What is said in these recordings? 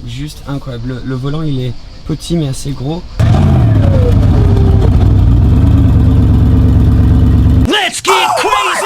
juste incroyable. Le volant il est petit mais assez gros. Let's get crazy!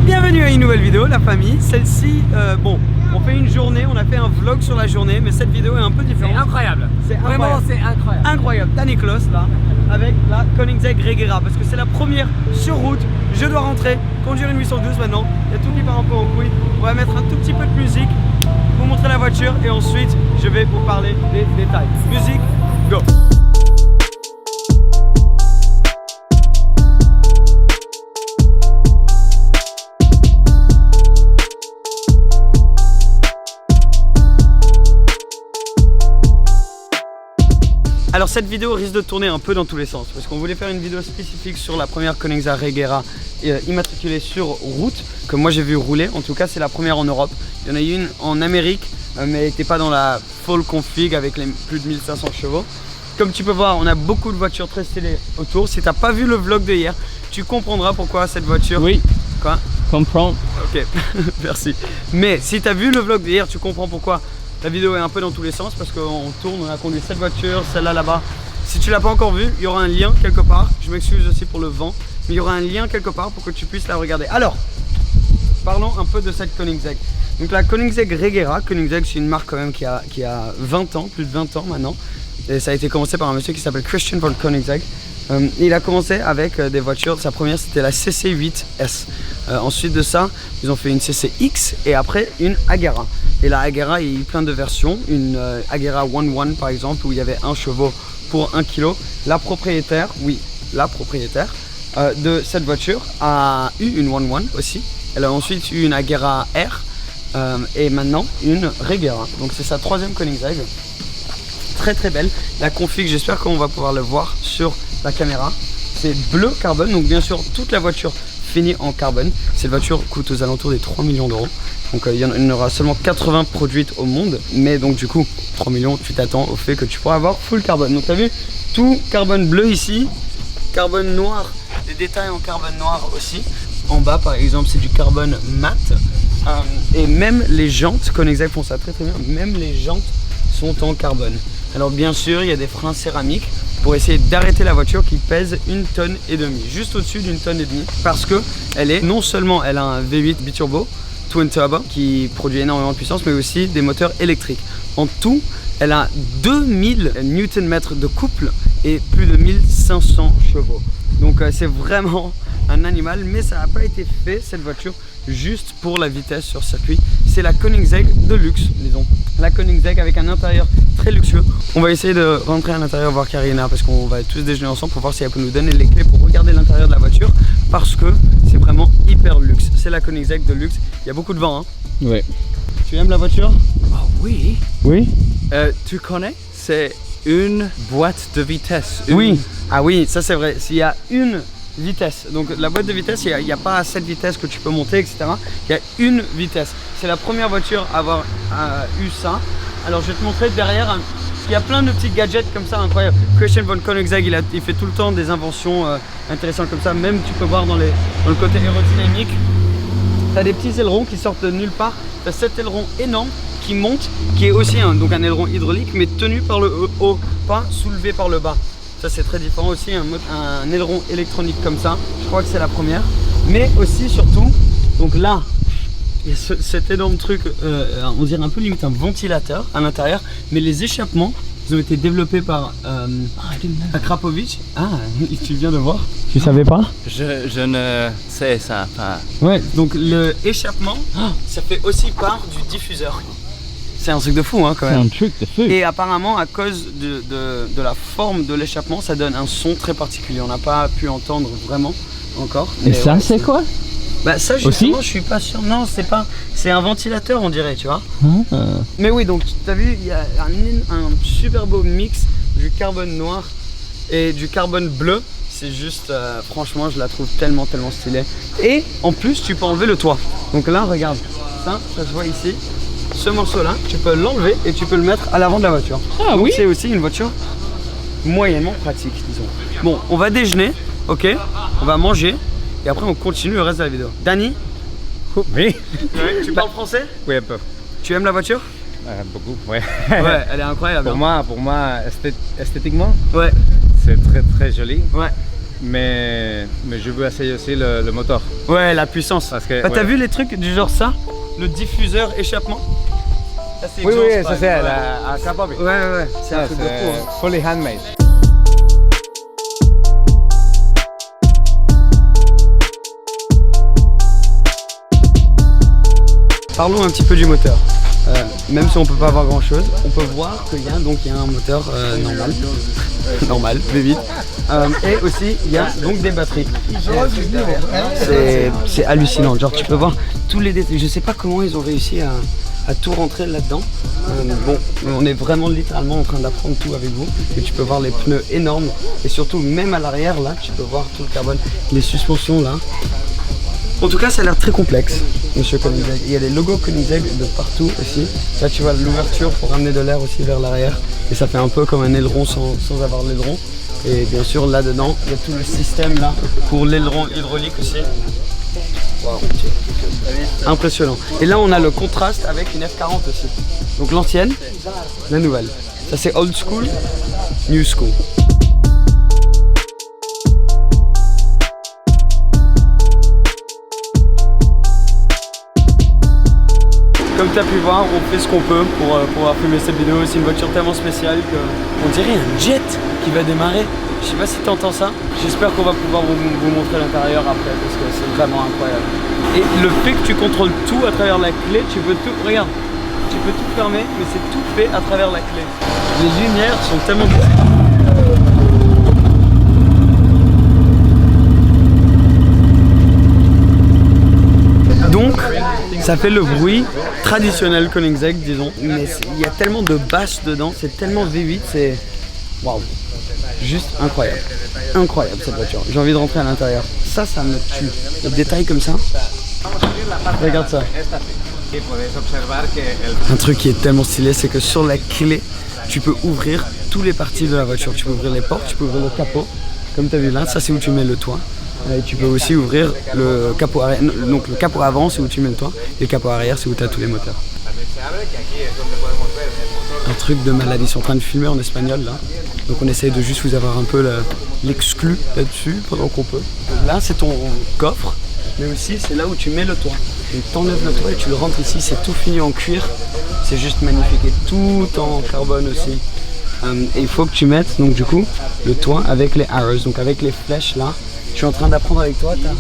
Bienvenue à une nouvelle vidéo la famille. Celle-ci, bon, on fait une journée, on a fait un vlog sur la journée, mais cette vidéo est un peu différente. C'est incroyable. C'est Vraiment, c'est incroyable. Incroyable. T'as Niklas là, avec la Koenigsegg Regera, parce que c'est la première sur route. Je dois rentrer, conduire une 812 maintenant. Il y a tout qui part un peu en couille. On va mettre un tout petit peu de musique, vous montrer la voiture et ensuite je vais vous parler des détails. Musique, go! Alors cette vidéo risque de tourner un peu dans tous les sens parce qu'on voulait faire une vidéo spécifique sur la première Koenigsegg Regera immatriculée sur route que moi j'ai vu rouler. En tout cas c'est la première en Europe. Il y en a eu une en Amérique mais elle n'était pas dans la full config avec les plus de 1500 chevaux. Comme tu peux voir, on a beaucoup de voitures très stylées autour. Si tu n'as pas vu le vlog de hier, tu comprendras pourquoi cette voiture... Oui. Quoi? Comprends. Ok, merci. Mais si tu as vu le vlog de hier, tu comprends pourquoi la vidéo est un peu dans tous les sens parce qu'on tourne, on a conduit cette voiture, celle-là là-bas. Si tu l'as pas encore vue, il y aura un lien quelque part. Je m'excuse aussi pour le vent, mais il y aura un lien quelque part pour que tu puisses la regarder. Alors, parlons un peu de cette Koenigsegg. Donc la Koenigsegg Regera, Koenigsegg c'est une marque quand même qui a 20 ans, plus de 20 ans maintenant. Et ça a été commencé par un monsieur qui s'appelle Christian von Koenigsegg. Il a commencé avec des voitures, sa première c'était la CC8S. Ensuite de ça, ils ont fait une CCX et après une Agera. Et la Agera, il y a eu plein de versions. Une Agera 1.1 par exemple, où il y avait 1 chevaux pour 1 kg. La propriétaire, oui, la propriétaire de cette voiture a eu une 1.1 aussi. Elle a ensuite eu une Agera R et maintenant une Regera. Donc c'est sa troisième Koenigsegg. Très très belle. La config, j'espère qu'on va pouvoir le voir sur la caméra. C'est bleu carbone, donc bien sûr toute la voiture finie en carbone. Cette voiture coûte aux alentours des 3 millions d'euros. Donc il y en aura seulement 80 produites au monde. Mais donc du coup, 3 millions, tu t'attends au fait que tu pourras avoir full carbone. Donc tu as vu, tout carbone bleu ici, carbone noir, des détails en carbone noir aussi. En bas par exemple, c'est du carbone mat. Et même les jantes, Koenigsegg font ça très très bien, même les jantes sont en carbone. Alors bien sûr, il y a des freins céramiques pour essayer d'arrêter la voiture qui pèse 1,5 tonne, juste au-dessus d'1,5 tonne, parce que elle est non seulement elle a un V8 biturbo twin turbo qui produit énormément de puissance, mais aussi des moteurs électriques. En tout, elle a 2000 Nm de couple et plus de 1500 chevaux. Donc c'est vraiment un animal, mais ça n'a pas été fait cette voiture juste pour la vitesse sur circuit. C'est la Koenigsegg de luxe, disons. La Koenigsegg avec un intérieur très luxueux. On va essayer de rentrer à l'intérieur voir Karina parce qu'on va tous déjeuner ensemble pour voir si elle peut nous donner les clés pour regarder l'intérieur de la voiture parce que c'est vraiment hyper luxe. C'est la Koenigsegg de luxe. Il y a beaucoup de vent, hein. Oui. Tu aimes la voiture? Oh oui. Oui. Tu connais? C'est une boîte de vitesse. Oui. Ah oui, ça c'est vrai. S'il y a une vitesse, donc la boîte de vitesse, il n'y a pas 7 vitesses que tu peux monter, etc. Il y a une vitesse. C'est la première voiture à avoir eu ça. Alors je vais te montrer derrière, parce qu'il y a plein de petits gadgets comme ça incroyables. Christian von Koenigsegg, il fait tout le temps des inventions intéressantes comme ça. Même tu peux voir dans le côté aérodynamique, tu as des petits ailerons qui sortent de nulle part. Tu as cet aileron énorme qui monte, qui est aussi donc un aileron hydraulique, mais tenu par le haut, pas soulevé par le bas. Ça c'est très différent aussi, un aileron électronique comme ça, je crois que c'est la première. Mais aussi surtout, donc là, il y a cet énorme truc, on dirait un peu limite un ventilateur à l'intérieur, mais les échappements, ils ont été développés par Krapovic. Ah, tu viens de voir? Tu savais pas? Je ne sais ça pas. Ouais, donc le échappement, ça fait aussi part du diffuseur. C'est un truc de fou hein, quand même. C'est un truc de fou. Et apparemment à cause de la forme de l'échappement, ça donne un son très particulier. On n'a pas pu entendre vraiment encore. Et ça ouais, c'est quoi? Bah ça justement je suis pas sûr. Non c'est pas. C'est un ventilateur on dirait tu vois. Mais oui donc tu as vu il y a un super beau mix du carbone noir et du carbone bleu. C'est juste franchement je la trouve tellement stylée. Et en plus tu peux enlever le toit. Donc là regarde, ça se voit ici. Ce morceau là, tu peux l'enlever et tu peux le mettre à l'avant de la voiture. Ah oui. C'est aussi une voiture moyennement pratique, disons. Bon, on va déjeuner, ok. On va manger et après on continue le reste de la vidéo. Danny, Oui. tu parles français? Oui, un peu. Tu aimes la voiture? Beaucoup, ouais. Ouais, elle est incroyable. Pour moi, esthétiquement, Ouais, c'est très joli. ouais. Mais je veux essayer aussi le moteur. Ouais, la puissance. Parce que, Bah, t'as ouais. vu les trucs du genre ça? Le diffuseur échappement? Ça, c'est Oui, exhaust oui, ça pipe, c'est ouais. à Krakow. Ouais, c'est un truc de fou. Hein. Fully handmade. Parlons un petit peu du moteur. Même si on peut pas voir grand chose, on peut voir qu'il y a un moteur normal, V8. Et aussi il y a donc des batteries. C'est hallucinant. Genre tu peux voir tous les détails. Je sais pas comment ils ont réussi à tout rentrer là-dedans. Bon, on est vraiment littéralement en train d'apprendre tout avec vous. Et tu peux voir les pneus énormes et surtout même à l'arrière là, tu peux voir tout le carbone, les suspensions là. En tout cas, ça a l'air très complexe, monsieur Koenigsegg. Il y a des logos Koenigsegg de partout aussi. Là, tu vois l'ouverture pour ramener de l'air aussi vers l'arrière. Et ça fait un peu comme un aileron sans avoir l'aileron. Et bien sûr, là-dedans, il y a tout le système là pour l'aileron hydraulique aussi. Wow. Impressionnant. Et là, on a le contraste avec une F40 aussi. Donc l'ancienne, la nouvelle. Ça, c'est old school, new school. Comme tu as pu voir, on fait ce qu'on peut pour pouvoir filmer cette vidéo. C'est une voiture tellement spéciale qu'on dirait un jet qui va démarrer. Je sais pas si tu entends ça. J'espère qu'on va pouvoir vous montrer l'intérieur après parce que c'est vraiment incroyable. Et le fait que tu contrôles tout à travers la clé, tu peux tout... Regarde, tu peux tout fermer, mais c'est tout fait à travers la clé. Les lumières sont tellement... Donc, ça fait le bruit traditionnel Koenigsegg, disons. Mais il y a tellement de basses dedans, c'est tellement V8, c'est... Waouh. Juste incroyable. Incroyable cette voiture. J'ai envie de rentrer à l'intérieur. Ça me tue. Les détails comme ça. Regarde ça. Un truc qui est tellement stylé, c'est que sur la clé, tu peux ouvrir toutes les parties de la voiture. Tu peux ouvrir les portes, tu peux ouvrir le capot. Comme tu as vu là, ça c'est où tu mets le toit. Et tu peux aussi ouvrir le capot arrière. Donc le capot avant, c'est où tu mets le toit. Et le capot arrière, c'est où tu as tous les moteurs. Un truc de malade. Ils sont en train de filmer en espagnol là. Donc on essaye de juste vous avoir un peu l'exclu là-dessus pendant qu'on peut. Là, c'est ton coffre. Mais aussi, c'est là où tu mets le toit. Tu t'enlèves le toit et tu le rentres ici. C'est tout fini en cuir. C'est juste magnifique. Et tout en carbone aussi. Et il faut que tu mettes, donc du coup, le toit avec les arrows. Donc avec les flèches là. Je suis en train d'apprendre avec toi, t'as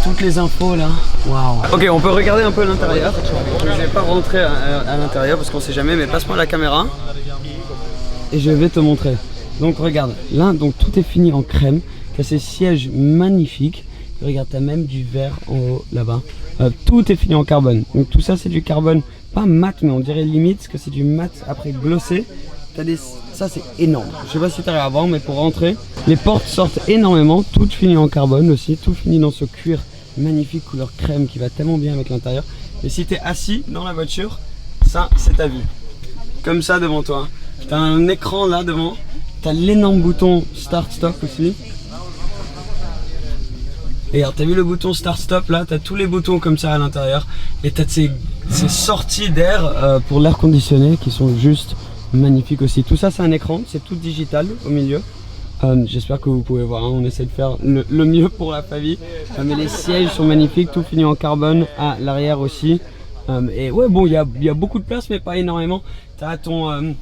toutes les infos là. Waouh. Ok, on peut regarder un peu l'intérieur. Je vais pas rentrer à l'intérieur parce qu'on sait jamais, mais passe-moi la caméra et je vais te montrer. Donc regarde, là donc tout est fini en crème. T'as ces sièges magnifiques. Regarde, t'as même du verre en haut là-bas. Tout est fini en carbone. Donc tout ça c'est du carbone, pas mat, mais on dirait limite que c'est du mat après glossé. Ça c'est énorme. Je sais pas si tu arrives à voir, mais pour rentrer, les portes sortent énormément. Tout fini en carbone aussi, tout fini dans ce cuir magnifique couleur crème qui va tellement bien avec l'intérieur. Et si tu es assis dans la voiture, ça c'est ta vue. Comme ça devant toi. Tu as un écran là devant. Tu as l'énorme bouton Start Stop aussi. Et alors, tu as vu le bouton Start Stop là, tu as tous les boutons comme ça à l'intérieur. Et tu as ces sorties d'air pour l'air conditionné qui sont juste magnifiques aussi. Tout ça c'est un écran, c'est tout digital au milieu. J'espère que vous pouvez voir, hein. On essaie de faire le mieux pour la famille. Mais les sièges sont magnifiques, tout fini en carbone à l'arrière aussi. Et ouais bon, il y a beaucoup de place mais pas énormément. Tu as ton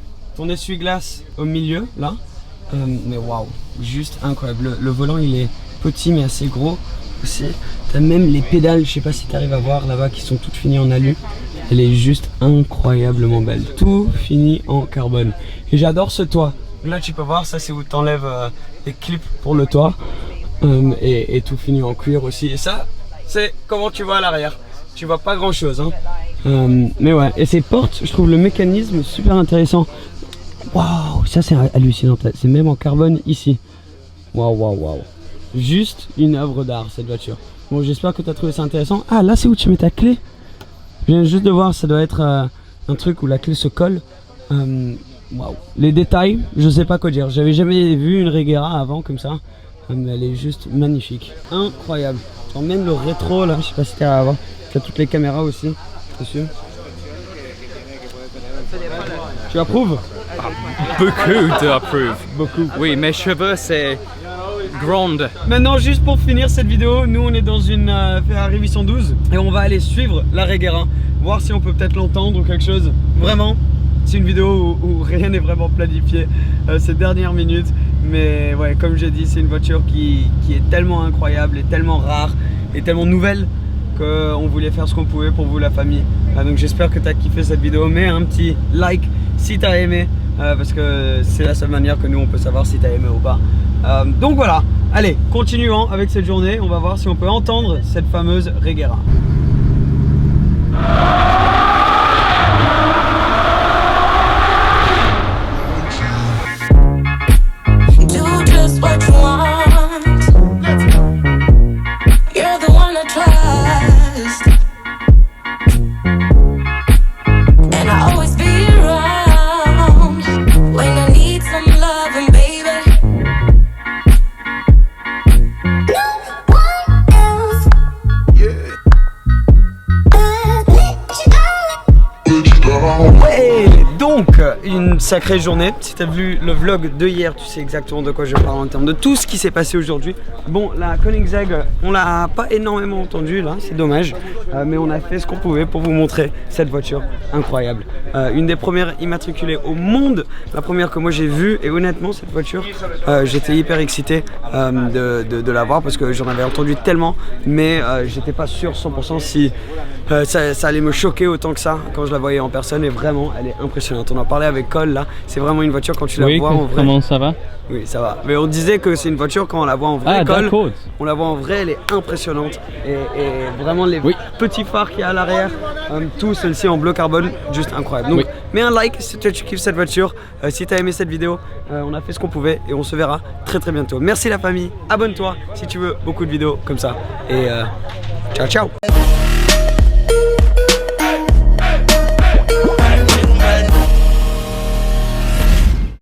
essuie-glace au milieu là. Mais waouh, juste incroyable. Le volant il est petit mais assez gros aussi. Tu as même les pédales, je sais pas si tu arrives à voir là-bas, qui sont toutes finies en alu. Elle est juste incroyablement belle. Tout fini en carbone. Et j'adore ce toit. Là tu peux voir, ça c'est où tu enlèves les clips pour le toit. Et tout fini en cuir aussi. Et ça, c'est comment tu vois à l'arrière. Tu vois pas grand chose. Hein. Mais ouais, et ces portes, je trouve le mécanisme super intéressant. Waouh, ça c'est hallucinant. C'est même en carbone ici. Waouh, waouh, waouh. Juste une œuvre d'art cette voiture. Bon, j'espère que tu as trouvé ça intéressant. Ah, là c'est où tu mets ta clé. Je viens juste de voir, ça doit être un truc où la clé se colle. Waouh. Les détails, je sais pas quoi dire. J'avais jamais vu une Regera avant comme ça. mais elle est juste magnifique, incroyable. Genre même le rétro là, je sais pas si tu vas voir, tu as toutes les caméras aussi dessus. Tu approuves? Beaucoup d'approuve. Beaucoup. Oui, mes cheveux c'est grande. Maintenant, juste pour finir cette vidéo, nous on est dans une Ferrari 812 et on va aller suivre la Regera, voir si on peut peut-être l'entendre ou quelque chose. Vraiment, c'est une vidéo où rien n'est vraiment planifié ces dernières minutes. Mais ouais, comme j'ai dit, c'est une voiture qui est tellement incroyable et tellement rare et tellement nouvelle qu'on voulait faire ce qu'on pouvait pour vous la famille. Donc j'espère que tu as kiffé cette vidéo. Mets un petit like si tu as aimé parce que c'est la seule manière que nous on peut savoir si tu as aimé ou pas. Donc voilà, allez, continuons avec cette journée. On va voir si on peut entendre cette fameuse Regera. Donc, une sacrée journée. Si tu as vu le vlog de hier, tu sais exactement de quoi je parle en termes de tout ce qui s'est passé aujourd'hui. Bon, la Koenigsegg, on l'a pas énormément entendu là, c'est dommage. Mais on a fait ce qu'on pouvait pour vous montrer cette voiture incroyable. Une des premières immatriculées au monde, la première que moi j'ai vue. Et honnêtement, cette voiture, j'étais hyper excité de la voir parce que j'en avais entendu tellement. Mais j'étais pas sûr 100% si ça allait me choquer autant que ça quand je la voyais en personne. Et vraiment, elle est impressionnante. On en parlait avec Cole là, c'est vraiment une voiture quand tu la vois en vrai. Comment ça va? Oui, ça va. Mais on disait que c'est une voiture quand on la voit en vrai. Cole, on la voit en vrai, elle est impressionnante. Et vraiment les petits phares qu'il y a à l'arrière, tout celle-ci en bleu carbone, juste incroyable. Donc mets un like si tu kiffes cette voiture. Si tu as aimé cette vidéo, on a fait ce qu'on pouvait et on se verra très très bientôt. Merci la famille, abonne-toi si tu veux beaucoup de vidéos comme ça. Et ciao ciao.